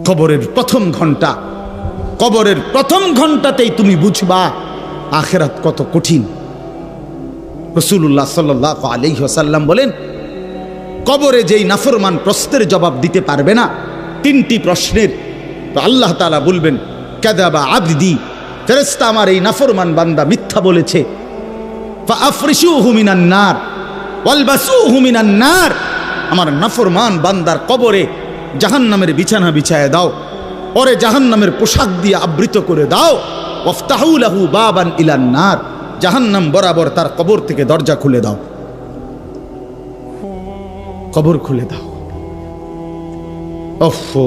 কবরের প্রথম ঘন্টা, কবরের প্রথম ঘন্টাতেই তুমি বুঝবা আখিরাত কত কঠিন। রাসূলুল্লাহ সাল্লাল্লাহু আলাইহি ওয়াসাল্লাম বলেন, কবরে যেই নাফরমান প্রশ্নের জবাব দিতে পারবে না, তিনটি প্রশ্নের, তো আল্লাহ তাআলা বলবেন কাযাবা আবদি, ফেরেশতা আমার এই নাফরমান বান্দা মিথ্যা বলেছে। ফাআফরিশুহু মিনান নার ওয়ালবাসুহু মিনান নার, আমার নাফরমান বান্দার কবরে জাহান্নামের বিছানা বিছায় দাও, পরে জাহান্নামের পোশাক দিয়ে আবৃত করে দাও। ওয়াফতাহু লাহু বাবান ইলান নার, জাহান্নাম বরাবর তার কবর থেকে দরজা খুলে দাও, কবর খুলে দাও। ওফো,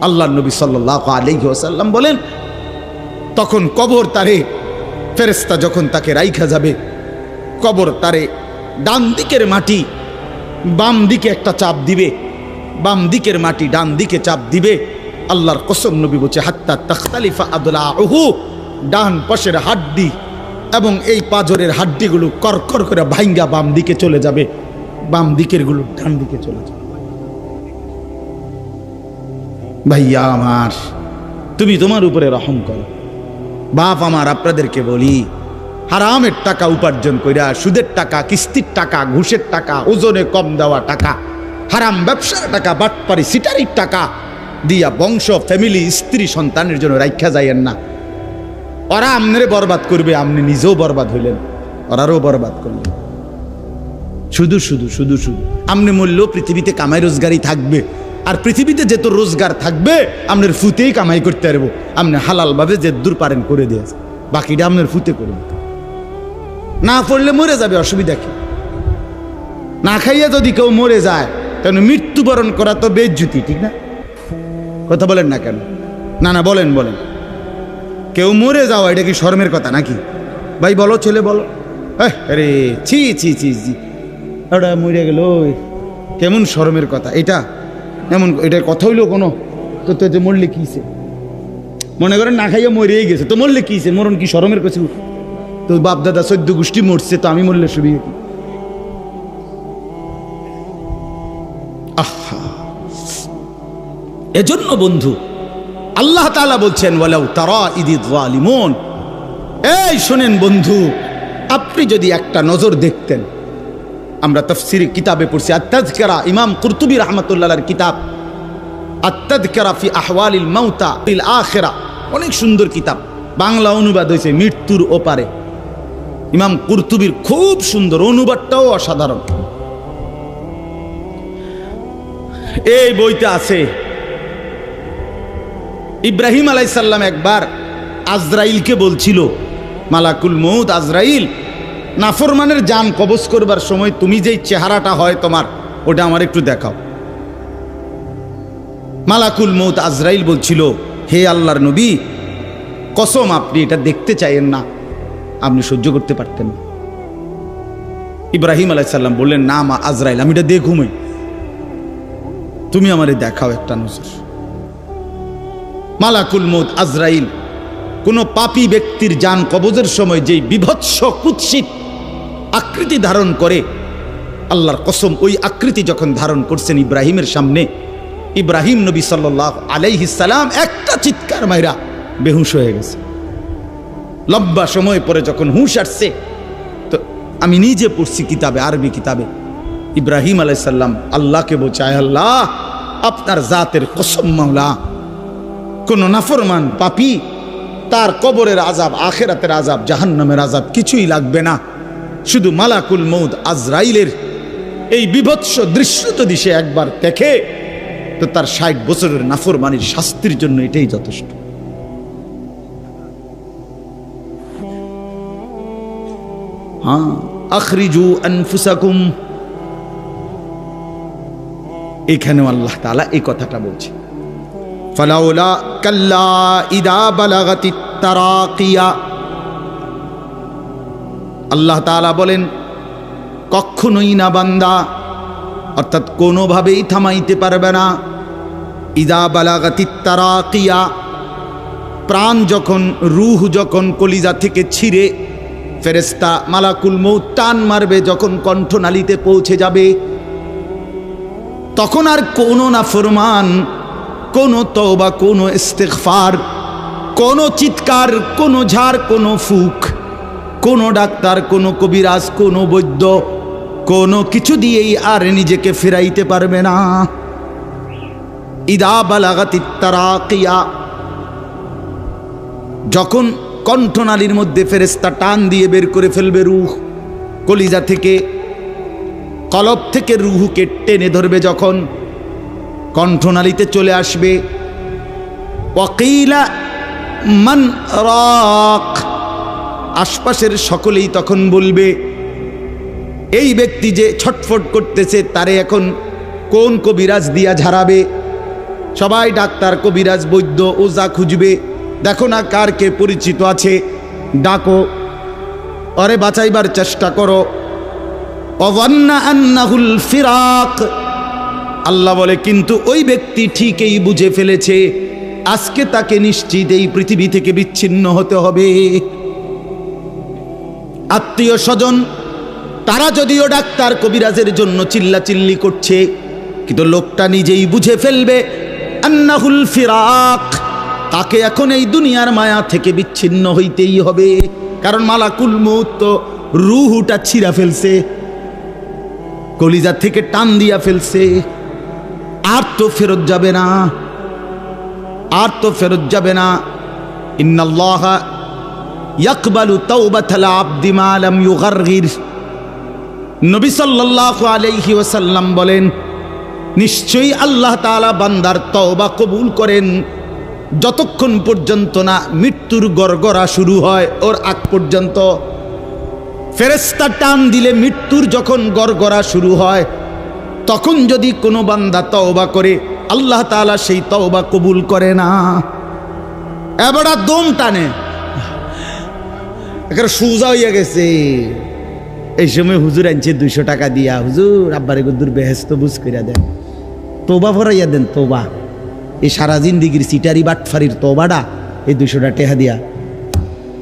আল্লাহর নবী সাল্লাল্লাহু আলাইহি ওয়াসাল্লাম বলেন, তখন কবর তারে, ফেরেশতা যখন তাকে রাইখা যাবে, কবর তারে ডান দিকের মাটি বাম দিকে একটা চাপ দিবে, বাম দিকের মাটি ডান দিকে চাপ দিবে। আল্লাহর কসম, নবী বলছে হাত্তা তাখতালিফা আদলাউহু, ডান পাশের হাড্ডি এবং এই পাজরের হাড্ডিগুলো করকর করে ভাঙ্গা বাম দিকে চলে যাবে, বাম দিকের গুলো ডান দিকে চলে যাবে। ভাইয়া আমার, তুমি তোমার উপরে রহম করো। বাপ আমার, আপনাদেরকে বলি, হারামের টাকা উপার্জন কইরা, সুদের টাকা, কিস্তির টাকা, ঘুষের টাকা, ওজনে কম দেওয়া টাকা, হারাম ব্যবসার টাকা, বাটপারি সিটারির টাকা দিয়া বংশ, ফ্যামিলি, স্ত্রী, সন্তানের জন্য রাইখা যাইয়েন না। ওরা আমনেরে বরবাদ করবে, আপনি নিজেও বরবাদ হইলেন, ওরারও বরবাদ করলেন। শুধু শুধু শুধু শুধু আপনি মূল্য পৃথিবীতে কামাই রোজগারই থাকবে, আর পৃথিবীতে যেত রোজগার থাকবে আপনার ফুতেই কামাই করতে পারবো। আপনি হালালভাবে যে দূর পারেন করে দিয়েছে, বাকিটা আপনার ফুতে করবে। না পড়লে মরে যাবে, অসুবিধা কি? না খাইয়া যদি কেউ মরে যায়, তাহলে মৃত্যুবরণ করা তো বেজ্জুতি, ঠিক না? কথা বলেন না কেন? না না, বলেন বলেন। কেউ মরে যাওয়া এটা কি শরমের কথা নাকি? ভাই বলো, ছেলে বলো। আরে ছি ছি ছি ছি, ওটা মরে গেল, কেমন শরমের কথা এটা? এমন এটার কথা হইলো কোনো? তো তো মরলে কিছে? মনে করেন না খাইয়া মরেই গেছে, তো মরলে কিছে? মরণ কি শরমের কাছে? তো বাপ দাদা 14 গোষ্ঠী মরছে, তো আমি মরলে সুবিধা কি? আহা, এজন্য বন্ধু আল্লাহ তাআলা বলছেন ওয়ালাউ তারা ইদিয যালিমুন, এই শুনেন বন্ধু, আপনি যদি একটা নজর দেখতেন, আমরা তাফসীরে কিতাবে পড়ছি, আত-তাযকিরা, ইমাম কুরতুবী রাহমাতুল্লাহ আলাইহির কিতাব আত-তাযকিরা ফি আহওয়ালিল মাউতা ফিল আখিরা, অনেক সুন্দর কিতাব, বাংলা অনুবাদ হয়েছে মৃত্যুর ওপারে। ইমাম কুরতুবীর খুব সুন্দর, অনুবাদটাও অসাধারণ। এই বইতে আছে, ইব্রাহিম আলাইহিস সালাম একবার আজরাইলকে বলছিল, মালাকুল মউত আজরাইল, নাফরমানের জান কবজ করবার সময় তুমি যেই চেহারাটা হয় তোমার, ওটা আমার একটু দেখাও। মালাকুল মউত আজরাইল বলছিল, হে আল্লাহর নবী, কসম আপনি এটা দেখতে চাইেন না, আপনি সহ্য করতে পারতেন না। ইব্রাহিম আলাইহিস সালাম বললেন, না মা আজরাইল, আমি এটা দেখুমই, তুমি আমারে দেখাও একটা নজর। মালাকুল মউত আজরাইল কোন পাপী ব্যক্তির জান কবজের সময় যেই বিভৎস কুৎসিত আকৃতি ধারণ করে, আল্লাহর কসম ওই আকৃতি যখন ধারণ করছেন ইব্রাহিমের সামনে, ইব্রাহিম নবী সাল্লাল্লাহু আলাইহি সাল্লাম একটা চিৎকার মাইরা বেহুশ হয়ে গেছে। লম্বা সময় পরে যখন হুঁশ আসছে, তো আমি নিজে পড়ছি কিতাবে, আরবি কিতাবে, ইব্রাহিম আলাইহিস সালাম আল্লাহকে বলছে, আয় আল্লাহ, আপনার জাতের কসম মাওলা, কোন নাফরমান পাপী তার কবরের আযাব, আখিরাতের আযাব, জাহান্নামের আযাব কিছুই লাগবে না, শুধু মালাকুল মউত আজরাইলের এই বিভৎস দৃশ্য যদি সে একবার দেখে, তো তার 60 বছরের নাফরমানির শাস্তির জন্য এটাই যথেষ্ট। হ্যাঁ, আখরিজু আনফুসাকুম, এখানেও আল্লাহ তাআলা এই কথাটা বলছে, ফালাউলা কাল্লা ইদা বালাগাতিত তারাকিয়া। আল্লাহ তাআলা বলেন, কখনোই না বান্দা, অর্থাৎ কোনোভাবেই থামাইতে পারবে না, ইদা বালাগাতিত তারাকিয়া, প্রাণ যখন, রূহ যখন কলিজা থেকে ছিঁড়ে ফেরেশতা মালাকুল মউত টান মারবে, যখন কণ্ঠনালীতে পৌঁছে যাবে, তখন আর কোনো নাফরমান কোনো তওবা, কোনো ইস্তিগফার, কোনো চিৎকার, কোনো ঝাড়, কোনো ফুক, কোনো ডাক্তার, কোনো কবিরাজ, কোনো বৈদ্য, কোনো কিছু দিয়েই আর নিজেকে ফেরাইতে পারবে না। ইদা বালাগাতিত তারাকিয়া, যখন কণ্ঠনালীর মধ্যে ফেরেশতা টান দিয়ে বের করে ফেলবে রূহ, কলিজা থেকে, কলব থেকে রূহকে টেনে ধরবে, যখন কণ্ঠনালীতে চলে আসবে, ওয়াকিলা মান রাক, আশপাশের সকলেই তখন বলবে এই ব্যক্তি যে ছটফট করতেছে তারে এখন কোন কবিরাজ দিয়া ঝাড়াবে। সবাই ডাক্তার, কবিরাজ, বৈদ্য, ওজা খুঁজবে, দেখো না কার কে পরিচিত আছে, ডাকো, আরে বাঁচাইবার চেষ্টা করো। ওয়ান্না আন্নাহুল ফিরাক, আল্লাহ বলে কিন্তু ওই ব্যক্তি ঠিকই বুঝে ফেলেছে আজকে তাকে নিশ্চিত এই পৃথিবী থেকে বিচ্ছিন্ন হতে হবে। আত্মীয় স্বজন তারা যদিও ডাক্তার কবিরাজের জন্য চিল্লাচিল্লি করছে, কিন্তু লোকটা নিজেই বুঝে ফেলবে আন্নাহুল ফিরাক, তাকে এখন এই দুনিয়ার মায়া থেকে বিচ্ছিন্ন হইতেই হবে। কারণ মালাকুল মউত তো রূহটা ছিঁড়া ফেলছে, কলিজা থেকে টান দিয়া ফেলছে, আর তো ফেরত যাবে না, আর তো ফেরত যাবে না। ইন্নাল্লাহা ইয়াকবালু তাওবাতাল আবদি মা লাম ইউগারগির, নবী সাল্লাল্লাহু আলাইহি ওয়াসাল্লাম বলেন নিশ্চয়ই আল্লাহ তাআলা বান্দার তওবা কবুল করেন যতক্ষণ পর্যন্ত না মৃত্যুর গড়গড়া শুরু হয়, ওর আগ পর্যন্ত। ফেরেশতা টান দিলে মৃত্যুর যখন গড়গড়া শুরু হয় তখন যদি কোনো বান্দা তওবা করে আল্লাহ তাআলা সেই তওবা কবুল করে না। এবারে দম টানে, একেবারে সোজা হইয়া গেছে। এই সময় হুজুর আনছে 200 টাকা দিয়া, হুজুর আব্বারে গুদ্দুর বেহেশত বুঝ কইরা দেন, তওবা ভরাইয়া দেন, তওবা। এই সারা জিন্দিগির সিটারি বাটফারির তওবাটা এই 200 টাকা দিয়া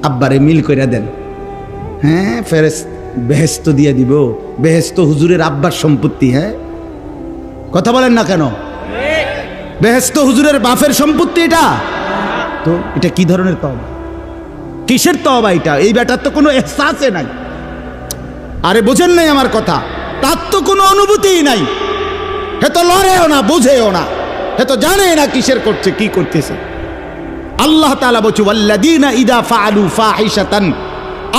আব্বারে মিল কইরা দেন। হ্যাঁ, বেহেশত দিয়া দিব। বেহেশত হুজুরের আব্বার সম্পত্তি। হ্যাঁ, কথা বলেন না কেন? বেহেশত হুজুরের বাপের সম্পত্তি। এটা তো এটা কি ধরনের তওবা, কিসের তওবা এটা? এই ব্যাটার তো কোনো এহসাসে নাই। আরে বোঝেন নাই আমার কথা? তার তো কোনো অনুভূতিই নাই, হে তো লড়েও না, বুঝেও না, হে তো জানে না কিসের করছে, কি করতেছে। আল্লাহ তাআলা বলছে ওয়াল্লাযীনা ইযা ফাআলু ফাহিশাতান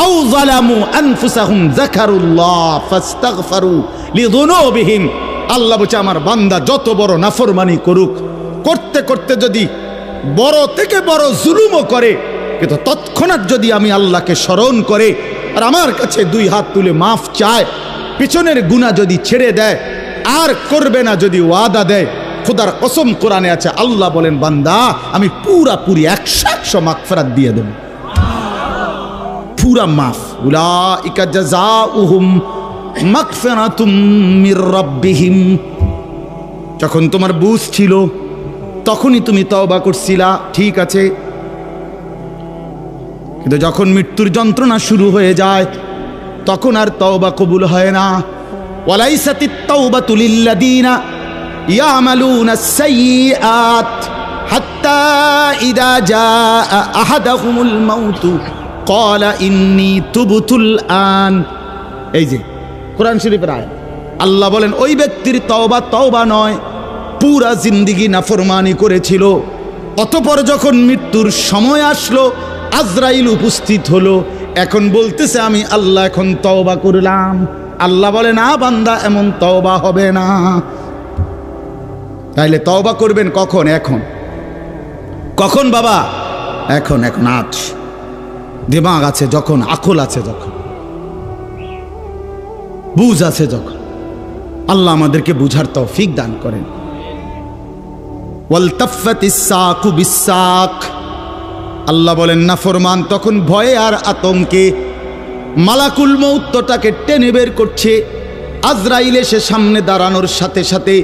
আও যালামু আনফুসাহুম যাকারুল্লাহ ফাস্তাগফারু লিযুনুবিহিম। আল্লাহ বলছে আমার বান্দা যত বড় নাফরমানি করুক, করতে করতে যদি বড় থেকে বড় জুলুমও করে, কিন্তু তৎক্ষণাৎ যদি আমি আল্লাহকে স্মরণ করে আর আমার কাছে 2 হাত তুলে মাফ চায়, পিছনের গুনাহ যদি ছেড়ে দেয় আর করবে না যদি ওয়াদা দেয়, খোদার কসম কোরআনে আছে, আল্লাহ বলেন বান্দা আমি পুরাপুরি 100% মাগফিরাত দিয়ে দেব, পুরা মাফ। উলাইকা জাযাউহুম মাগফিরাতুম মির রাব্বিহিম। যখন তোমার বুঝ ছিল তখনই তুমি তওবা করছিলা, ঠিক আছে, কিন্তু যখন মৃত্যুর যন্ত্রণা শুরু হয়ে যায় তখন আর তওবা কবুল হয় না। ওয়ালাইসাতিত তাওবাতু লিল্লাযীনা ইয়ামালুনাস সাইয়্যাত হাত্তা ইযা জাআ আহাদাহুমুল মাউতু ক্বালা ইন্নী তুবতুল আন। এই যে কোরআন শরীফের আয়াত, আল্লাহ বলেন ওই ব্যক্তির তওবা নয়, পুরা জিন্দেগি নাফরমানি করেছিল, অতঃপর যখন মৃত্যুর সময় আসলো আজরাইল উপস্থিত হলো, এখন বলতেছে আমি আল্লাহ এখন তওবা করলাম। আল্লাহ বলে না বান্দা, এমন তওবা হবে না। তাইলে তওবা করবেন কখন? এখন। কখন বাবা? এখন। আজ দিমাগ আছে যখন, আকল আছে যখন, বুঝ আছে যখন। আল্লাহ আমাদেরকে বুঝার তৌফিক দান করেন। ওয়ালতাফাতিস সাকু বিসাক, আল্লাহ বলেন নাফরমান তখন ভয়ে আর আতঙ্কে মালাকুল মউতটাকে টেনে বের করছে। আজরাইল এসে সামনে দাঁড়ানোর সাথে সাথে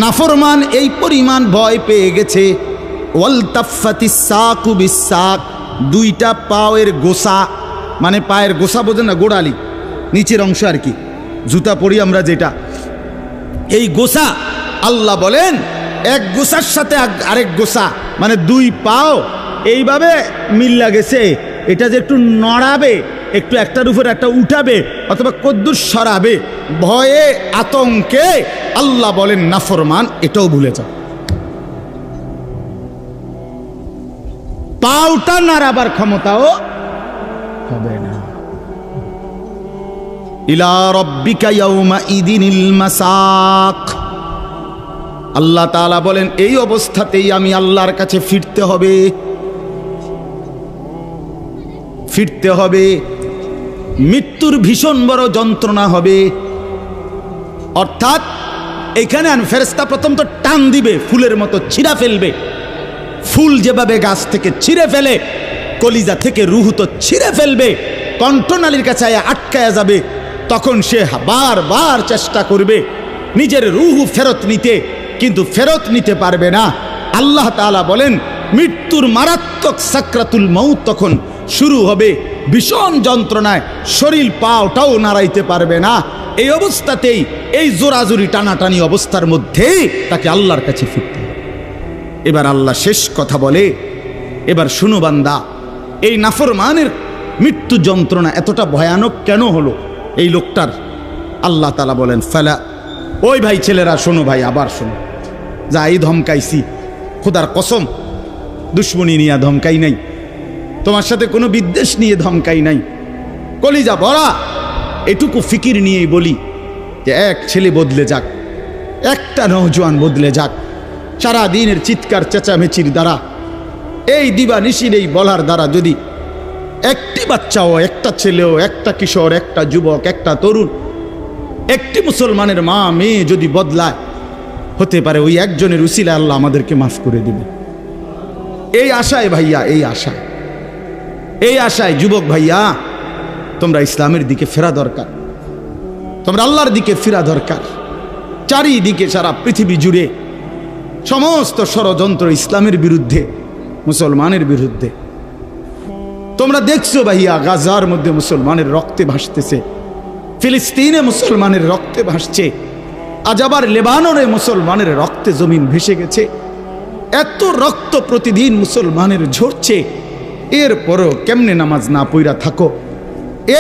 নাফরমান এই পরিমাণ ভয় পেয়ে গেছে। ওয়ালতাফাতিস সাকু বিসাক, 2টা পায়ের গোসা, মানে পায়ের গোসা বোঝেন না, গোড়ালি নিচের অংশ আর কি, জুতা পরি আমরা যেটা, এই গোসা আল্লাহ বলেন এক গোসার সাথে আরেক গোসা, মানে দুই পাও এইভাবে মিল্লা গেছে, এটা যে একটু নড়াবে, একটু একটার উপর একটা উঠাবে অথবা কদ্দুর সরাবে, ভয়ে আতঙ্কে আল্লাহ বলেন নাফরমান, এটাও ভুলে যাও। পাওটা নাড়াবার ক্ষমতাও হবে না। ইলা রাব্বিকা ইয়াউমা ইদিনিল মাসাক। আল্লাহ তাআলা বলেন এই অবস্থাতেই আমি আল্লাহর কাছে ফিরতে হবে, ফিরতে হবে। মৃত্যুর ভীষণ বড় যন্ত্রণা হবে। অর্থাৎ এখানে ফেরেশতা প্রথম তো টান দিবে, ফুলের মতো ছিঁড়া ফেলবে। ফুল যেভাবে গাছ থেকে ছিঁড়ে ফেলে, কলিজা থেকে রুহ তো ছিঁড়ে ফেলবে, কণ্ঠনালীর কাছে আটকায়া যাবে। তখন সে বারবার চেষ্টা করবে নিজের রুহ ফেরত নিতে, কিন্তু ফেরত নিতে পারবে না। আল্লাহ তাআলা বলেন মৃত্যুর মারাত্মক সাকরাতুল মউত তখন শুরু হবে, ভীষণ যন্ত্রণায় শরীর পাওটাও নাড়াইতে পারবে না। এই অবস্থাতেই, এই জোরাজুরি টানাটানি অবস্থার মধ্যেই তাকে আল্লাহর কাছে ফিরতে হবে। এবার আল্লাহ শেষ কথা বলে, এবার শুনো বান্দা, এই নাফরমানের মৃত্যু যন্ত্রণা এতটা ভয়ানক কেন হলো এই লোকটার? আল্লাহ তাআলা বলেন ফালা, ওই ভাই ছেলেরা শোনো, ভাই আবার শোনো, যা এই ধমকাইছি, খোদার কসম দুশ্মনী নিয়ে ধমকাই নাই, তোমার সাথে কোনো বিদ্বেষ নিয়ে ধমকাই নাই, কলিজা ভরা এটুকু ফিকির নিয়েই বলি যে এক ছেলে বদলে যাক, একটা নওজোয়ান বদলে যাক, সারা দিনের চিৎকার চেঁচামেচির দ্বারা, এই দিবানিশির এই বলার দ্বারা যদি একটি বাচ্চাও, একটা ছেলেও, একটা কিশোর, একটা যুবক, একটা তরুণ, একটি মুসলমানের মা মেয়ে যদি বদলায়, হতে পারে ওই একজনের উসিলায় আল্লাহ আমাদেরকে মাফ করে দেবে। এই আশায় ভাইয়া, এই আশায় যুবক ভাইয়া, তোমরা ইসলামের দিকে ফেরা দরকার, তোমরা আল্লাহর দিকে ফেরা দরকার। চারিদিকে সারা পৃথিবী জুড়ে সমস্ত ষড়যন্ত্র ইসলামের বিরুদ্ধে, মুসলমানের বিরুদ্ধে। তোমরা দেখছো ভাইয়া, গাজার মধ্যে মুসলমানের রক্তে ভাসতেছে, ফিলিস্তিনে মুসলমানের রক্তে ভাসছে, আজ আবার লেবাননে মুসলমানের রক্তে জমিন ভেসে গেছে। এত রক্ত প্রতিদিন মুসলমানের ঝরছে, এরপরও কেমনে নামাজ না পইরা থাকো,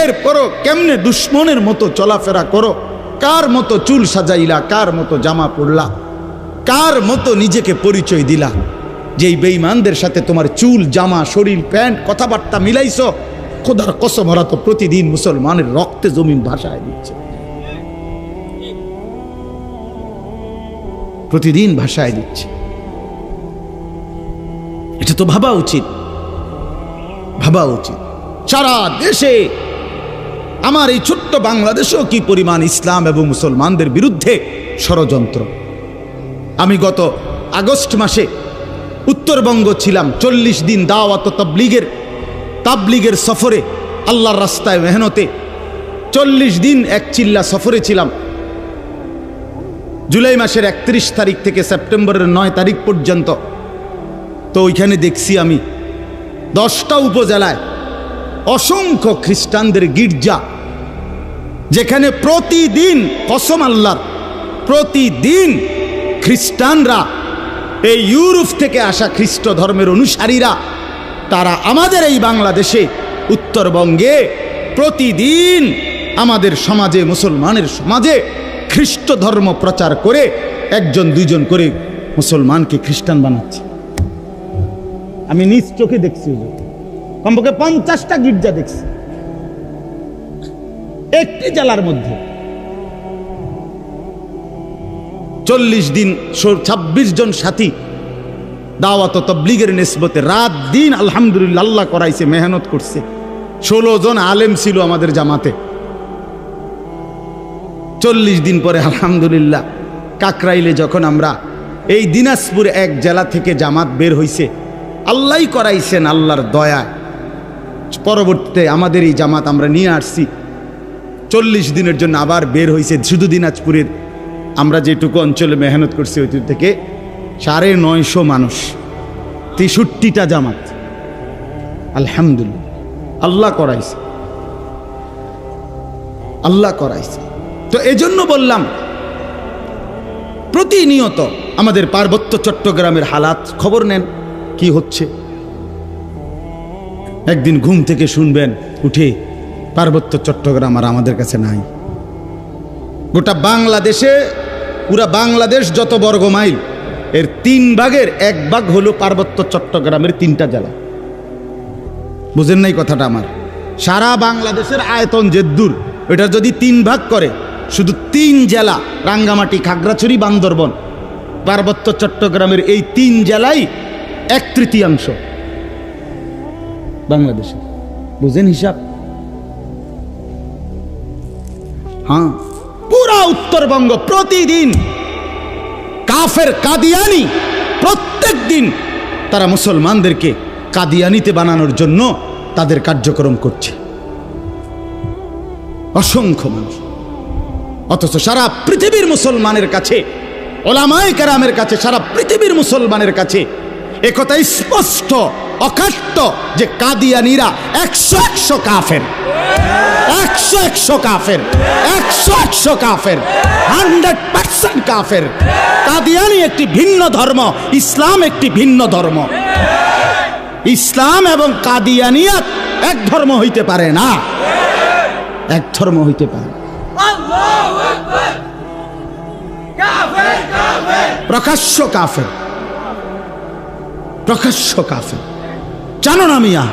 এরপরও কেমনে দুশ্মনের মতো চলাফেরা করো, কার মতো চুল সাজাইলা, কার মতো জামা পরলা, কার মতো নিজেকে পরিচয় দিলা, যেই বেঈমানদের সাথে তোমার চুল, জামা, শরীর, প্যান্ট, কথাবার্তা মিলাইছো, খোদার কসম ওরা তো প্রতিদিন মুসলমানের রক্তে জমিন ভাসায় দিচ্ছে, প্রতিদিন ভাসায় দিচ্ছে। এটা তো ভাবা উচিত, ভাবা উচিত। সারা দেশে, আমার এই ছোট্ট বাংলাদেশেও কি পরিমাণ ইসলাম এবং মুসলমানদের বিরুদ্ধে ষড়যন্ত্র। আমি গত আগস্ট মাসে উত্তরবঙ্গ ছিলাম, 40 দিন দাওয়াত তাবলিগের সফরে, আল্লাহর রাস্তায় মেহনতে 40 দিন এক চিল্লা সফরে ছিলাম। জুলাই মাসের 31 তারিখ থেকে সেপ্টেম্বরের 9 তারিখ পর্যন্ত। তো ওইখানে দেখছি আমি 10টা উপজেলায় অসংখ্য খ্রিস্টানদের গির্জা, যেখানে প্রতিদিন, কসম আল্লাহর, প্রতিদিন খ্রিস্টানরা, এই ইউরোপ থেকে আসা খ্রিস্ট ধর্মের অনুসারীরা, তারা আমাদের এই বাংলাদেশে, উত্তরবঙ্গে প্রতিদিন আমাদের সমাজে, মুসলমানের সমাজে খ্রিস্ট ধর্ম প্রচার করে 1-2 করে মুসলমানকে খ্রিস্টান বানাচ্ছে। আমি নিজ চোখে দেখছি, কমপক্ষে 50টা গির্জা দেখছি একটি জেলার মধ্যে। 40 দিন 26 জন সাথী দাওয়াত তাবলীগের নিসবতে রাত দিন আলহামদুলিল্লাহ আল্লাহ করাইছে, মেহনত করছে। 16 জন আলেম ছিল আমাদের জামাতে। 40 দিন পরে আলহামদুলিল্লাহ কাকরাইলে যখন আমরা, এই দিনাজপুর এক জেলা থেকে জামাত বের হইছে, আল্লাহই করাইছেন, আল্লাহর দয়ায় পরবর্তীতে আমাদের এই জামাত আমরা নিয়ে আসছি। 40 দিনের জন্য আবার বের হইছে। শুধু দিনাজপুরের আমরা যেটুকু অঞ্চলে মেহনত করছি ওই থেকে 950 মানুষ, 63টা জামাত, আলহামদুলিল্লাহ আল্লাহ করাইছে, আল্লাহ করাইছে। তো এজন্য বললাম প্রতিনিয়ত আমাদের পার্বত্য চট্টগ্রামের হালাত খবর নেন কি হচ্ছে। একদিন ঘুম থেকে শুনবেন উঠে পার্বত্য চট্টগ্রাম আর আমাদের কাছে নাই। গোটা বাংলাদেশে, পুরা বাংলাদেশ যত বর্গ মাইল, এর 3 ভাগের 1 ভাগ হলো পার্বত্য চট্টগ্রামের 3টা জেলা। বুঝেন নাই কথাটা আমার? সারা বাংলাদেশের আয়তন যে দূর, এটা যদি 3 ভাগ করে, শুধু 3 জেলা রাঙ্গামাটি, খাগড়াছড়ি, বান্দরবন, পার্বত্য চট্টগ্রামের এই 3 জেলাই 1/3 বাংলাদেশে। বুঝেন হিসাব? হ্যাঁ, পুরা উত্তরবঙ্গ প্রতিদিন কাফের কাদিয়ানি, প্রত্যেক দিন তারা মুসলমানদেরকে কাদিয়ানিতে বানানোর জন্য তাদের কার্যক্রম করছে, অসংখ্য মানুষ। অথচ সারা পৃথিবীর মুসলমানের কাছে, ওলামায়ে কেরামের কাছে, সারা পৃথিবীর মুসলমানের কাছে একথা স্পষ্ট অকাট্য যে কাদিয়ানিরা 100 কাফের, 100 কাফের, 100 কাফের, 100% কাফের। কাদিয়ানি একটি ভিন্ন ধর্ম, ইসলাম একটি ভিন্ন ধর্ম। ইসলাম এবং কাদিয়ানিয়াত এক ধর্ম হইতে পারে না, এক ধর্ম হইতে পারে। প্রকাশ্য কাফের, প্রকাশ্য কাফের। জানো না মিয়া,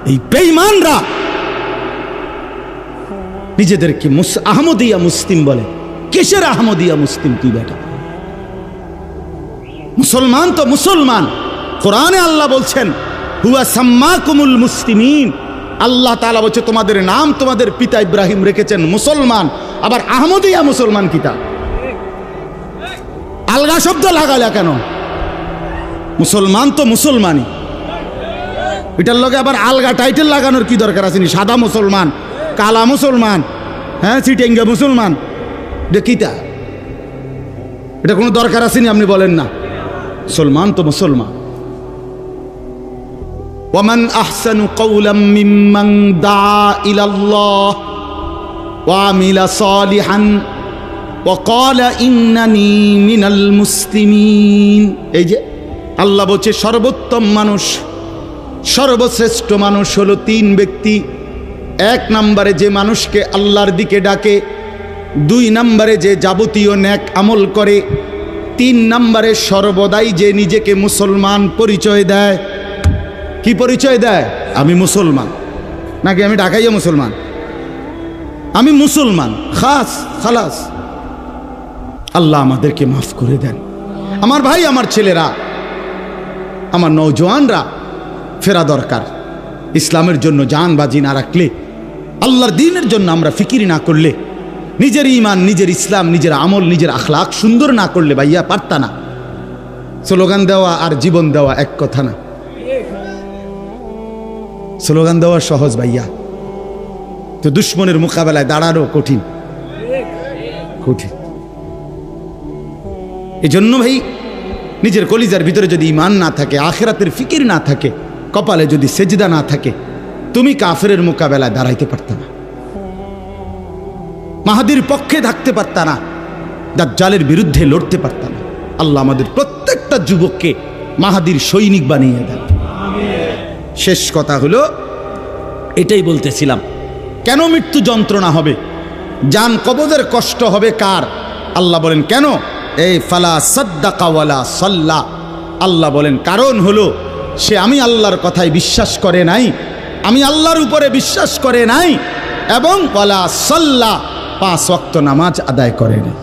এই বেঈমানরা নিজেদেরকে আহমদিয়া মুসলিম বলে। কিসের আহমদিয়া মুসলিম তুই বেটা? মুসলমান তো মুসলমান। কোরআনে আল্লাহ বলছেন হুয়া সাম্মাকুমুল মুসলিমিন। আল্লাহ তাআলা বলছে তোমাদের নাম তোমাদের পিতা ইব্রাহিম রেখেছেন মুসলমান। আবার আহমদিয়া মুসলমান কিতা? আলগা শব্দ লাগালে কেন? মুসলমান তো মুসলমানই, এটার লগে আবার আলগা টাইটেল লাগানোর কি দরকার আছে? সাদা মুসলমান, কালা মুসলমান, হ্যাঁ চিটেঙ্গা মুসলমান, দেখিতা এটা কোনো দরকার আসেনি? আপনি বলেন না, মুসলমান তো মুসলমান। ওয়ামান আহসানু কাওলাম মিম্মান দা ইলাল্লাহ ওয়া আমিলা সালিহান ওয়া ক্বালা ইন্নানি মিনাল মুসলিমিন। এই যে আল্লাহ বলছে সর্বোত্তম মানুষ, সর্বশ্রেষ্ঠ মানুষ হলো 3 ব্যক্তি। 1 নম্বরে যে মানুষকে আল্লাহর দিকে ডাকে, 2 নম্বরে যে যাবতীয় নেক আমল করে, 3 নম্বরে সর্বদাই যে নিজেকে মুসলমান পরিচয় দেয়। কি পরিচয় দেয়? আমি মুসলমান, নাকি আমি ঢাকাইয়া মুসলমান, আমি মুসলমান, খাস খালাস। আল্লাহ আমাদেরকে মাফ করে দেন। আমার ভাই, আমার ছেলেরা, আমার নওজোয়ানরা ফেরা দরকার। ইসলামের জন্য জান বাজি না রাখলে, আল্লাহর দ্বীনের জন্য আমরা ফিকির না করলে, নিজের ঈমান, নিজের ইসলাম, নিজের আমল, নিজের আখলাক সুন্দর না করলে ভাইয়া পারতা না। স্লোগান দেওয়া আর জীবন দেওয়া এক কথা না। স্লোগান দেওয়া সহজ ভাইয়া, তো দুশ্মনের মোকাবেলায় দাঁড়ানো কঠিন, কঠিন। এই জন্য ভাই, নিজের কলিজার ভিতরে যদি ঈমান না থাকে, আখিরাতের ফিকির না থাকে, কপালে যদি সেজদা না থাকে, তুমি কাফেরের মোকাবেলায় দাঁড়াইতে পারত না, মাহাদির পক্ষে থাকতে পারত না, দাজ্জালের বিরুদ্ধে লড়তে পারত না। আল্লাহ আমাদের প্রত্যেকটা যুবককে মাহাদির সৈনিক বানিয়ে দেন। শেষ কথা হলো এটাই বলতেছিলাম, কেন মৃত্যু যন্ত্রণা হবে, জান কবজের কষ্ট হবে কার? আল্লাহ বলেন কেন? এই ফালা সাদ্দাকা ওয়ালা সাল্লা। আল্লাহ বলেন কারণ হলো সে আমি আল্লাহর কথায় বিশ্বাস করে নাই, আমি আল্লাহর উপরে বিশ্বাস করে নাই, এবং ওয়ালা সাল্লা 5 ওয়াক্ত নামাজ আদায় করে নাই।